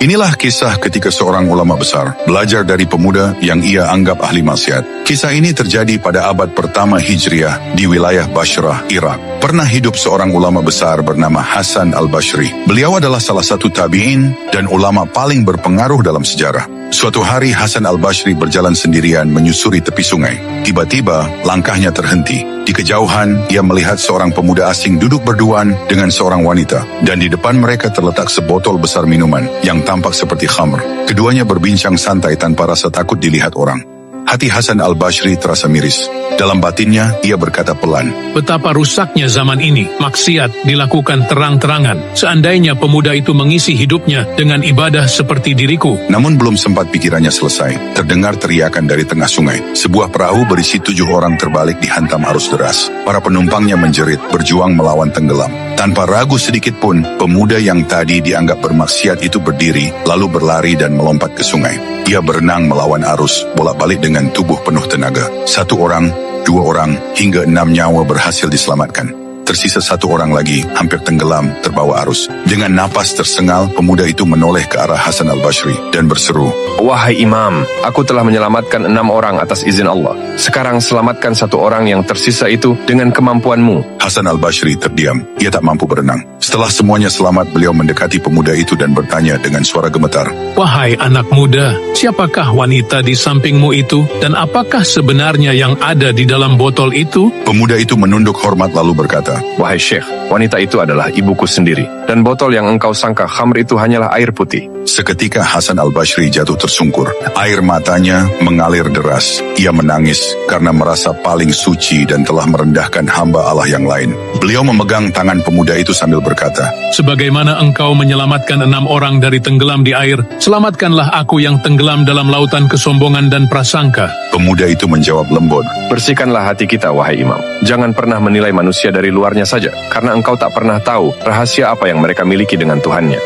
Inilah kisah ketika seorang ulama besar belajar dari pemuda yang ia anggap ahli maksiat. Kisah ini terjadi pada abad pertama Hijriah di wilayah Bashrah, Irak. Pernah hidup seorang ulama besar bernama Hasan al-Bashri. Beliau adalah salah satu tabi'in dan ulama paling berpengaruh dalam sejarah. Suatu hari Hasan al-Bashri berjalan sendirian menyusuri tepi sungai. Tiba-tiba langkahnya terhenti. Di kejauhan ia melihat seorang pemuda asing duduk berduaan dengan seorang wanita. Dan di depan mereka terletak sebotol besar minuman yang tampak seperti khamr. Keduanya berbincang santai tanpa rasa takut dilihat orang. Hati Hasan al-Bashri terasa miris. Dalam batinnya, ia berkata pelan, "Betapa rusaknya zaman ini, maksiat dilakukan terang-terangan. Seandainya pemuda itu mengisi hidupnya dengan ibadah seperti diriku." Namun belum sempat pikirannya selesai, terdengar teriakan dari tengah sungai. Sebuah perahu berisi 7 orang terbalik dihantam arus deras. Para penumpangnya menjerit, berjuang melawan tenggelam. Tanpa ragu sedikit pun, pemuda yang tadi dianggap bermaksiat itu berdiri, lalu berlari dan melompat ke sungai. Ia berenang melawan arus, bolak-balik dengan tubuh penuh tenaga. 1 orang, 2 orang, hingga 6 nyawa berhasil diselamatkan. Tersisa 1 orang lagi, hampir tenggelam, terbawa arus. Dengan napas tersengal, pemuda itu menoleh ke arah Hasan al-Bashri dan berseru, "Wahai Imam, aku telah menyelamatkan 6 orang atas izin Allah. Sekarang selamatkan 1 orang yang tersisa itu dengan kemampuanmu." Hasan al-Bashri terdiam, ia tak mampu berenang. Setelah semuanya selamat, beliau mendekati pemuda itu dan bertanya dengan suara gemetar, "Wahai anak muda, siapakah wanita di sampingmu itu? Dan apakah sebenarnya yang ada di dalam botol itu?" Pemuda itu menunduk hormat lalu berkata, "Wahai Syekh, wanita itu adalah ibuku sendiri. Dan botol yang engkau sangka khamr itu hanyalah air putih." Seketika Hasan al-Bashri jatuh tersungkur. Air matanya mengalir deras. Ia menangis karena merasa paling suci dan telah merendahkan hamba Allah yang lain. Beliau memegang tangan pemuda itu sambil berkata, "Sebagaimana engkau menyelamatkan 6 orang dari tenggelam di air, selamatkanlah aku yang tenggelam dalam lautan kesombongan dan prasangka." Pemuda itu menjawab lembut, "Bersihkanlah hati kita, wahai Imam. Jangan pernah menilai manusia dari luarnya saja, karena engkau tak pernah tahu rahasia apa yang mereka miliki dengan Tuhannya."